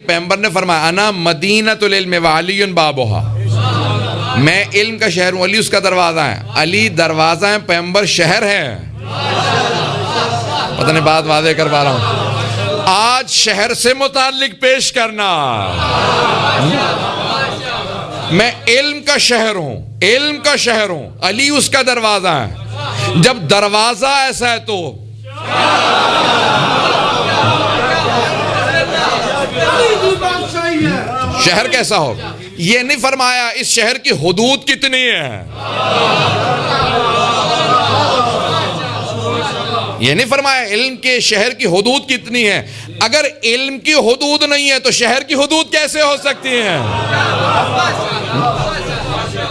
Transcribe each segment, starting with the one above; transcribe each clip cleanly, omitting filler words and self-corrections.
پیغمبر نے فرمایا انا مدینۃ العلم وعلی بابھا، میں علم کا شہر ہوں، علی اس کا دروازہ ہے۔ علی دروازہ ہے، پیغمبر شہر ہے۔ پتہ نہیں بات واضح کر پا رہا ہوں؟ آج شہر سے متعلق پیش کرنا، میں علم کا شہر ہوں، علم کا شہر ہوں، علی اس کا دروازہ ہے۔ جب دروازہ ایسا ہے تو شہر کیسا ہوگا؟ یہ نہیں فرمایا اس شہر کی حدود کتنی ہے، یہ نہیں فرمایا علم کے شہر کی حدود کتنی ہے۔ اگر علم کی حدود نہیں ہے تو شہر کی حدود کیسے ہو سکتی ہیں؟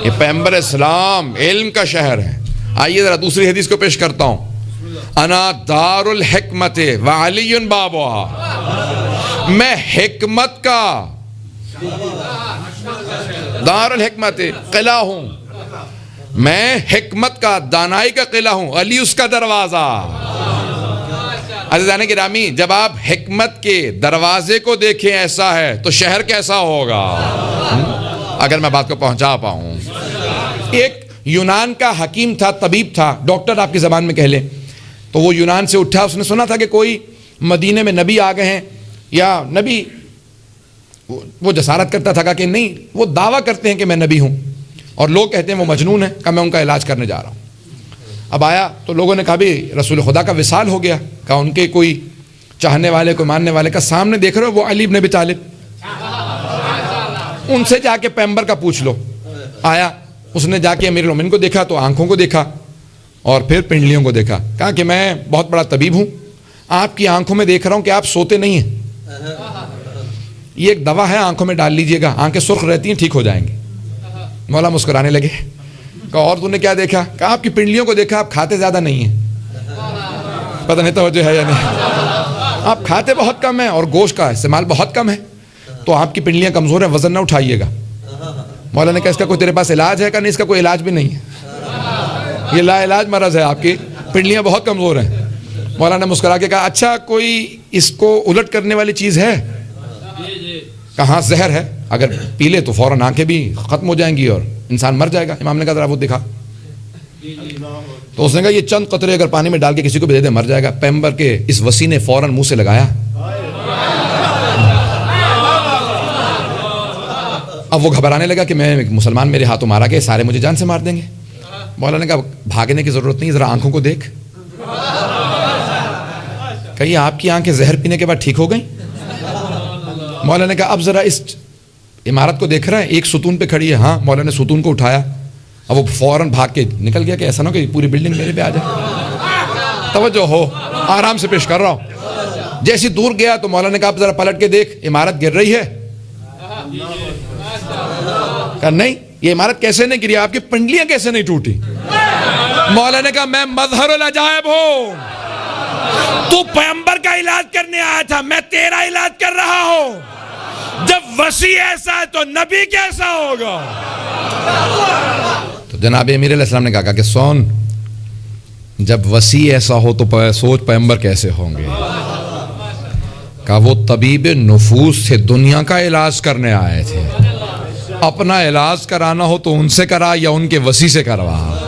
یہ پیغمبر اسلام علم کا شہر ہے۔ آئیے ذرا دوسری حدیث کو پیش کرتا ہوں۔ انا دار الحکمت وعلی بابھا، میں حکمت کا، دار الحکمت قلعہ ہوں، میں حکمت کا، دانائی کا قلعہ ہوں، علی اس کا دروازہ۔ عزیزان گرامی، جب آپ حکمت کے دروازے کو دیکھیں ایسا ہے تو شہر کیسا ہوگا؟ اگر میں بات کو پہنچا پاؤں۔ ایک یونان کا حکیم تھا، طبیب تھا، ڈاکٹر آپ کی زبان میں کہہ لیں، تو وہ یونان سے اٹھا، اس نے سنا تھا کہ کوئی مدینے میں نبی آ گئے ہیں، یا نبی، وہ جسارت کرتا تھا کہ نہیں، وہ دعویٰ کرتے ہیں کہ میں نبی ہوں اور لوگ کہتے ہیں وہ مجنون ہے، کہ میں ان کا علاج کرنے جا رہا ہوں۔ اب آیا تو لوگوں نے کہا بھی رسول خدا کا وصال ہو گیا، کہا ان کے کوئی چاہنے والے، کوئی ماننے والے کا سامنے دیکھ رہے ہو، وہ علی بن ابی طالب، ان سے جا کے پیغمبر کا پوچھ لو۔ آیا، اس نے جا کے امیر المومنین کو دیکھا تو آنکھوں کو دیکھا اور پھر پنڈلیوں کو دیکھا، کہا کہ میں بہت بڑا طبیب ہوں، آپ کی آنکھوں میں دیکھ رہا ہوں کہ آپ سوتے نہیں ہیں، یہ ایک دوا ہے، آنکھوں میں ڈال لیجئے گا، آنکھیں سرخ رہتی ہیں، ٹھیک ہو جائیں گے۔ مولا مسکرانے لگے، کہا اور تو نے کیا دیکھا؟ کہا آپ کی پنڈلیوں کو دیکھا، آپ کھاتے زیادہ نہیں ہیں۔ پتہ نہیں توجہ ہے یا نہیں؟ آپ کھاتے بہت کم ہیں اور گوشت کا استعمال بہت کم ہے، تو آپ کی پنڈلیاں کمزور ہیں، وزن نہ اٹھائیے گا۔ مولا نے کہا اس کا کوئی تیرے پاس علاج ہے؟ کہ نہیں، اس کا کوئی علاج بھی نہیں ہے، یہ لا علاج مرض ہے، آپ کی پنڈلیاں بہت کمزور ہیں۔ مولا نے مسکرا کے کہا اچھا کوئی اس کو الٹ کرنے والی چیز ہے؟ کہاں زہر ہے، اگر پی لے تو فوراً آنکھیں بھی ختم ہو جائیں گی اور انسان مر جائے گا۔ امام نے کہا ذرا وہ دکھا، تو اس نے کہا یہ چند قطرے اگر پانی میں ڈال کے کسی کو بھی دے دے مر جائے گا۔ پیغمبر کے اس وسیع نے فوراً منہ سے لگایا، اب وہ گھبرانے لگا کہ میں مسلمان میرے ہاتھوں مارا گیا، سارے مجھے جان سے مار دیں گے۔ مولا نے کہا بھاگنے کی ضرورت نہیں، ذرا آنکھوں کو دیکھ۔ کہیے آپ کی آنکھیں زہر پینے کے بعد ٹھیک ہو گئیں؟ مولا نے کہا اب ذرا اس عمارت کو دیکھ رہا ہے، ایک ستون پہ کھڑی ہے۔ ہاں، مولا نے ستون کو اٹھایا، اب وہ فوراً بھاگ کے نکل گیا کہ ایسا نہ ہو کہ پوری بلڈنگ میرے پہ آ جائے۔ توجہ ہو، آرام سے پیش کر رہا ہوں۔ جیسی دور گیا تو مولا نے کہا اب ذرا پلٹ کے دیکھ، عمارت گر رہی ہے؟ کہا نہیں، یہ عمارت کیسے نہیں گری، آپ کی پنڈلیاں کیسے نہیں ٹوٹی؟ مولا نے کہا میں مظہر العجائب ہوں، تو پیغمبر کا علاج کرنے آیا تھا، میں تیرا علاج کر رہا ہوں۔ جب وسیع ایسا ہے تو نبی کیسا ہوگا؟ تو جناب امیر علیہ السلام نے کہا کہ سون، جب وسیع ایسا ہو تو سوچ پیغمبر کیسے ہوں گے۔ کہا وہ طبیب نفوس سے دنیا کا علاج کرنے آئے تھے، اپنا علاج کرانا ہو تو ان سے کرا یا ان کے وسیع سے کروا۔